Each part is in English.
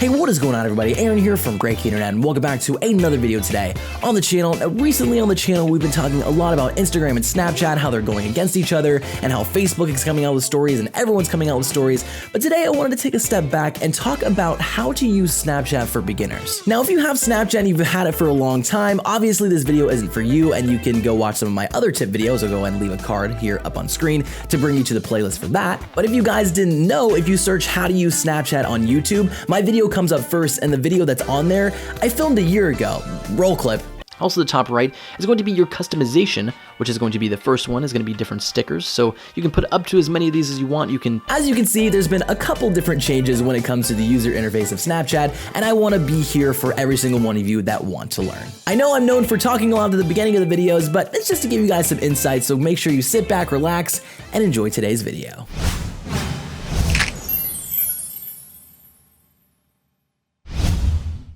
Hey, what is going on, everybody? Aaron here from Great Key Internet, and welcome back to another video today on the channel. Now, recently on the channel, we've been talking a lot about Instagram and Snapchat, how they're going against each other, and how Facebook is coming out with stories, and everyone's coming out with stories. But today, I wanted to take a step back and talk about how to use Snapchat for beginners. Now, if you have Snapchat and you've had it for a long time, obviously this video isn't for you, and you can go watch some of my other tip videos. I'll go ahead and leave a card here up on screen to bring you to the playlist for that. But if you guys didn't know, if you search how to use Snapchat on YouTube, my video comes up first, and the video that's on there, I filmed a year ago. Roll clip. Also, the top right is going to be your customization, which is going to be the first one, is going to be different stickers. So you can put up to as many of these as you want. As you can see, there's been a couple different changes when it comes to the user interface of Snapchat, and I want to be here for every single one of you that want to learn. I know I'm known for talking a lot at the beginning of the videos, but it's just to give you guys some insights, so make sure you sit back, relax, and enjoy today's video.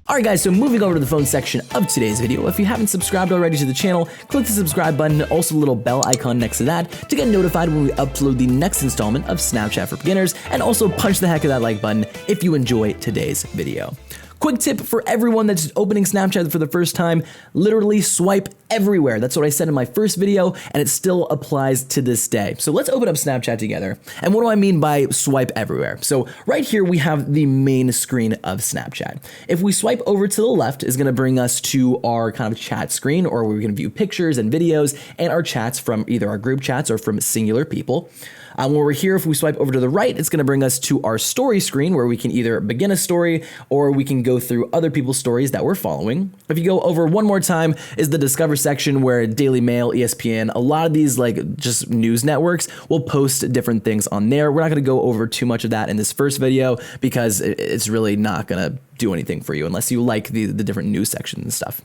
Alright guys, so moving over to the phone section of today's video, if you haven't subscribed already to the channel, click the subscribe button and also the little bell icon next to that to get notified when we upload the next installment of Snapchat for Beginners, and also punch the heck of that like button if you enjoy today's video. Quick tip for everyone that's opening Snapchat for the first time, literally swipe everywhere. That's what I said in my first video, and it still applies to this day. So let's open up Snapchat together. And what do I mean by swipe everywhere? So right here, we have the main screen of Snapchat. If we swipe over to the left, is gonna bring us to our kind of chat screen, or where we can view pictures and videos and our chats from either our group chats or from singular people. When we're here, if we swipe over to the right, it's gonna bring us to our story screen, where we can either begin a story or we can go through other people's stories that we're following. If you go over one more time, is the Discover section, where Daily Mail, ESPN, a lot of these like just news networks will post different things on there. We're not gonna go over too much of that in this first video because it's really not gonna do anything for you unless you like the different news sections and stuff.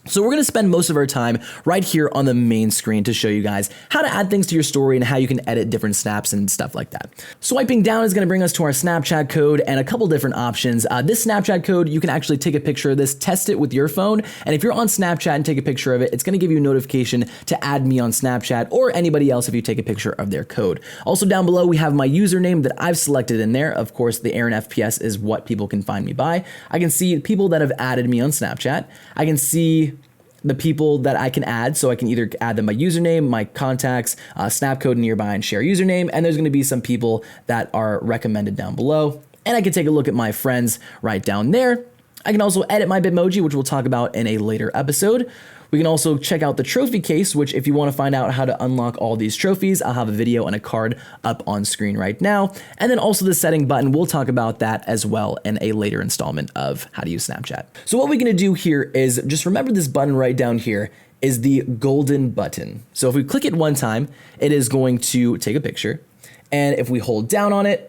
So we're gonna spend most of our time right here on the main screen to show you guys how to add things to your story and how you can edit different snaps and stuff like that. Swiping down is gonna bring us to our Snapchat code and a couple different options. This Snapchat code, you can actually take a picture of this, test it with your phone, and if you're on Snapchat and take a pipicture of it, it's gonna give you a notification to add me on Snapchat or anybody else if you take a picture of their code. Also down below, we have my username that I've selected in there. Of course, the AaronFPS is what people can find me by. I can see people that have added me on Snapchat. I can see the people that I can add, so I can either add them by username, my contacts, snap code nearby, and share username, and there's gonna be some people that are recommended down below. And I can take a look at my friends right down there. I can also edit my Bitmoji, which we'll talk about in a later episode. We can also check out the trophy case, which if you want to find out how to unlock all these trophies, I'll have a video and a card up on screen right now. And then also the setting button, we'll talk about that as well in a later installment of how to use Snapchat. So what we're gonna do here is just remember this button right down here is the golden button. So if we click it one time, it is going to take a picture. And if we hold down on it,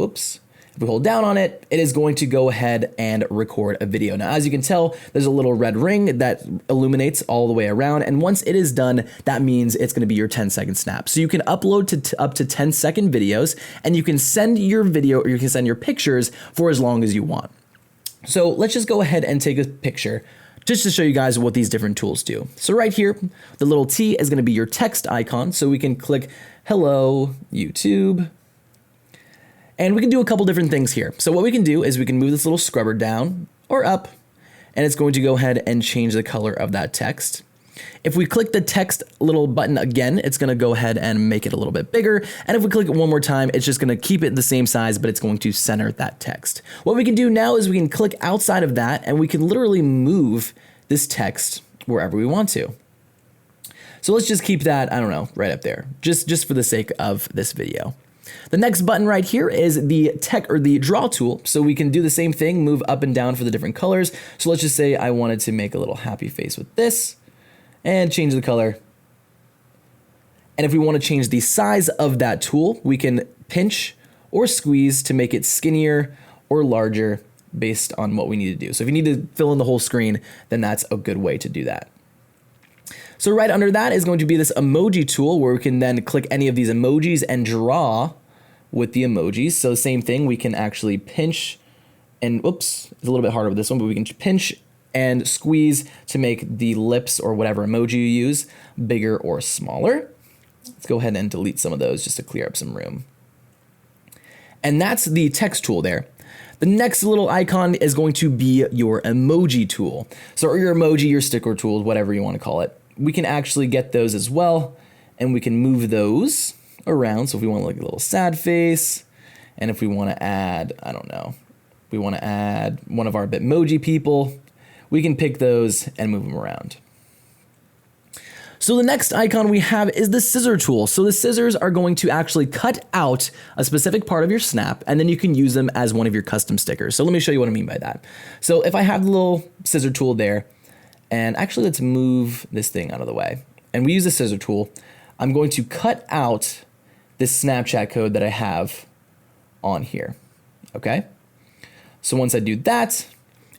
if we hold down on it, it is going to go ahead and record a video. Now, as you can tell, there's a little red ring that illuminates all the way around. And once it is done, that means it's gonna be your 10-second snap. So you can upload to up to 10-second videos, and you can send your video or you can send your pictures for as long as you want. So let's just go ahead and take a picture just to show you guys what these different tools do. So right here, the little T is gonna be your text icon. So we can click, hello, YouTube. And we can do a couple different things here. So what we can do is we can move this little scrubber down or up, and it's going to go ahead and change the color of that text. If we click the text little button again, it's gonna go ahead and make it a little bit bigger. And if we click it one more time, it's just gonna keep it the same size, but it's going to center that text. What we can do now is we can click outside of that, and we can literally move this text wherever we want to. So let's just keep that, I don't know, right up there, just for the sake of this video. The next button right here is the draw tool. So we can do the same thing, move up and down for the different colors. So let's just say I wanted to make a little happy face with this and change the color. And if we want to change the size of that tool, we can pinch or squeeze to make it skinnier or larger based on what we need to do. So if you need to fill in the whole screen, then that's a good way to do that. So right under that is going to be this emoji tool, where we can then click any of these emojis and draw with the emojis. So same thing, we can actually pinch and, oops, it's a little bit harder with this one, but we can pinch and squeeze to make the lips or whatever emoji you use bigger or smaller. Let's go ahead and delete some of those just to clear up some room. And that's the text tool there. The next little icon is going to be your emoji tool. So or your emoji, your sticker tool, whatever you want to call it. We can actually get those as well, and we can move those around. So if we want like a little sad face, and if we want to add, I don't know, we want to add one of our Bitmoji people, we can pick those and move them around. So the next icon we have is the scissor tool. So the scissors are going to actually cut out a specific part of your snap, and then you can use them as one of your custom stickers. So let me show you what I mean by that. So if I have the little scissor tool there, and actually let's move this thing out of the way, and we use the scissor tool, I'm going to cut out this Snapchat code that I have on here, okay? So once I do that,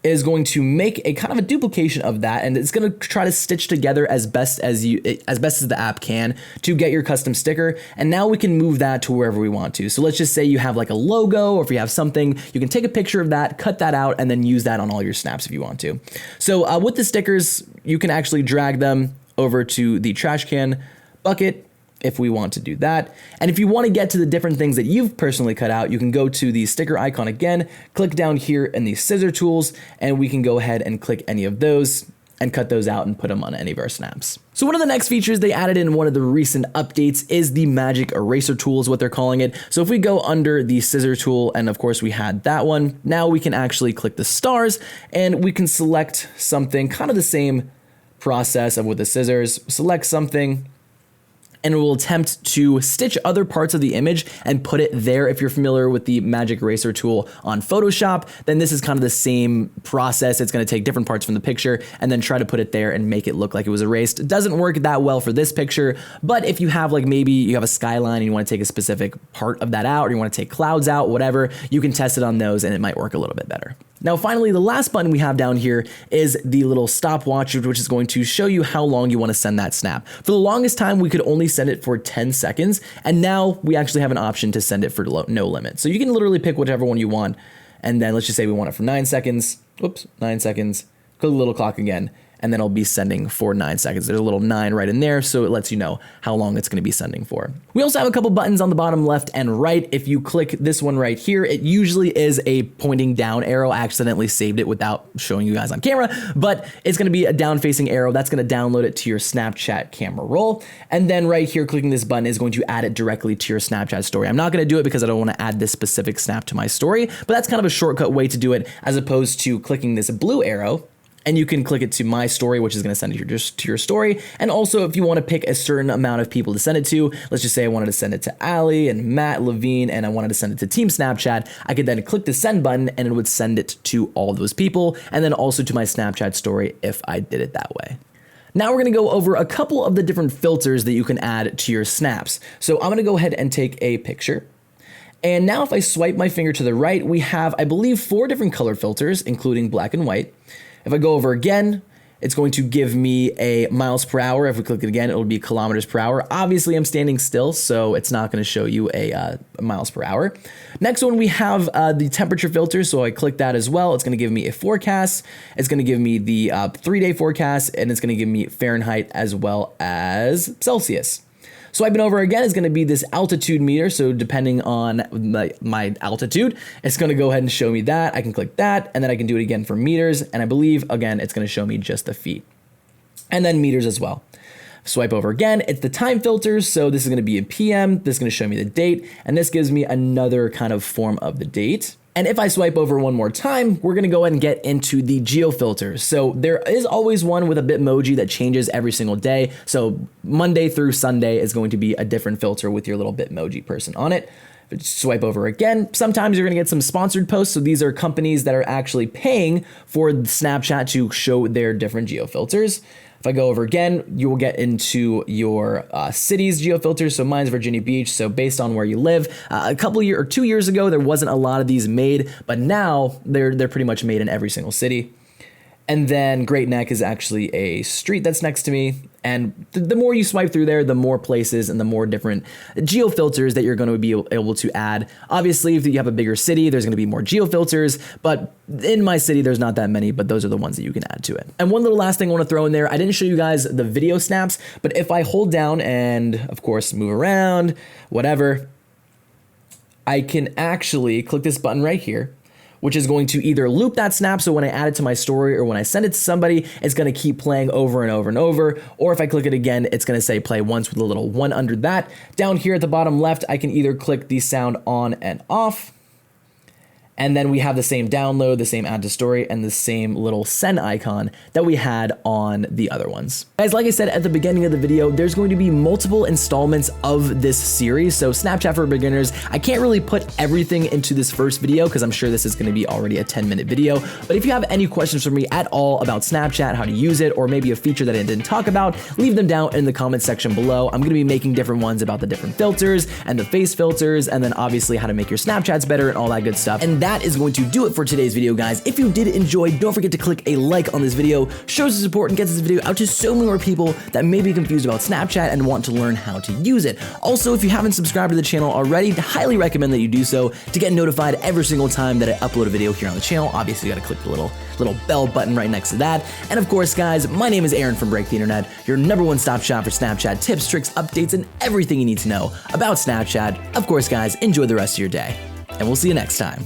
it is going to make a kind of a duplication of that, and it's going to try to stitch together as best as the app can to get your custom sticker. And now we can move that to wherever we want to. So let's just say you have like a logo, or if you have something, you can take a picture of that, cut that out, and then use that on all your snaps if you want to. So with the stickers, you can actually drag them over to the trash can bucket if we want to do that. And if you want to get to the different things that you've personally cut out, you can go to the sticker icon again, click down here in the scissor tools, and we can go ahead and click any of those and cut those out and put them on any of our snaps. So one of the next features they added in one of the recent updates is the magic eraser tool is what they're calling it. So if we go under the scissor tool, and of course we had that one, now we can actually click the stars and we can select something, kind of the same process of with the scissors, select something, and it will attempt to stitch other parts of the image and put it there. If you're familiar with the magic eraser tool on Photoshop, then this is kind of the same process. It's going to take different parts from the picture and then try to put it there and make it look like it was erased. It doesn't work that well for this picture, but if you have like maybe you have a skyline and you want to take a specific part of that out, or you want to take clouds out, whatever, you can test it on those and it might work a little bit better. Now, finally, the last button we have down here is the little stopwatch, which is going to show you how long you want to send that snap. For the longest time, we could only send it for 10 seconds, and now we actually have an option to send it for no limit. So you can literally pick whichever one you want, and then let's just say we want it for 9 seconds. Oops, 9 seconds. Click the little clock again, and then it'll be sending for 9 seconds. There's a little 9 right in there, so it lets you know how long it's going to be sending for. We also have a couple buttons on the bottom left and right. If you click this one right here, it usually is a pointing down arrow. I accidentally saved it without showing you guys on camera, but it's going to be a down facing arrow. That's going to download it to your Snapchat camera roll. And then right here, clicking this button is going to add it directly to your Snapchat story. I'm not going to do it because I don't want to add this specific snap to my story, but that's kind of a shortcut way to do it, as opposed to clicking this blue arrow. And you can click it to my story, which is going to send it just to your story. And also, if you want to pick a certain amount of people to send it to, let's just say I wanted to send it to Ali and Matt Levine, and I wanted to send it to Team Snapchat, I could then click the send button and it would send it to all those people, and then also to my Snapchat story if I did it that way. Now we're going to go over a couple of the different filters that you can add to your snaps. So I'm going to go ahead and take a picture. And now if I swipe my finger to the right, we have, I believe, 4 different color filters, including black and white. If I go over again, it's going to give me a miles per hour. If we click it again, it'll be kilometers per hour. Obviously, I'm standing still, so it's not going to show you a miles per hour. Next one, we have the temperature filter. So I click that as well. It's going to give me a forecast. It's going to give me the 3-day forecast, and it's going to give me Fahrenheit as well as Celsius. Swiping over again is going to be this altitude meter. So depending on my altitude, it's going to go ahead and show me that. I can click that, and then I can do it again for meters. And I believe, again, it's going to show me just the feet. And then meters as well. Swipe over again, it's the time filters. So this is going to be a PM. This is going to show me the date. And this gives me another kind of form of the date. And if I swipe over one more time, we're going to go ahead and get into the geo filters. So there is always one with a Bitmoji that changes every single day. So Monday through Sunday is going to be a different filter with your little Bitmoji person on it. If I swipe over again, sometimes you're going to get some sponsored posts. So these are companies that are actually paying for Snapchat to show their different geo filters. If I go over again, you will get into your cities geofilters. So mine's Virginia Beach. So based on where you live, a couple of years or 2 years ago, there wasn't a lot of these made, but now they're pretty much made in every single city. And then Great Neck is actually a street that's next to me. And the more you swipe through there, the more places and the more different geo filters that you're going to be able to add. Obviously, if you have a bigger city, there's going to be more geo filters, but in my city, there's not that many, but those are the ones that you can add to it. And one little last thing I want to throw in there, I didn't show you guys the video snaps, but if I hold down and of course move around, whatever, I can actually click this button right here, which is going to either loop that snap, so when I add it to my story or when I send it to somebody, it's going to keep playing over and over and over. Or if I click it again, it's going to say play once with a little 1 under that. Down here at the bottom left, I can either click the sound on and off. And then we have the same download, the same add to story, and the same little send icon that we had on the other ones. Guys, like I said at the beginning of the video, there's going to be multiple installments of this series. So Snapchat for beginners, I can't really put everything into this first video because I'm sure this is going to be already a 10-minute video. But if you have any questions for me at all about Snapchat, how to use it, or maybe a feature that I didn't talk about, leave them down in the comment section below. I'm going to be making different ones about the different filters and the face filters, and then obviously how to make your Snapchats better and all that good stuff. And that is going to do it for today's video, guys. If you did enjoy, don't forget to click a like on this video. Shows the support and gets this video out to so many more people that may be confused about Snapchat and want to learn how to use it. Also, if you haven't subscribed to the channel already, I highly recommend that you do so to get notified every single time that I upload a video here on the channel. Obviously, you gotta click the little bell button right next to that. And of course, guys, my name is Aaron from Break the Internet, your #1 stop shop for Snapchat tips, tricks, updates, and everything you need to know about Snapchat. Of course, guys, enjoy the rest of your day, and we'll see you next time.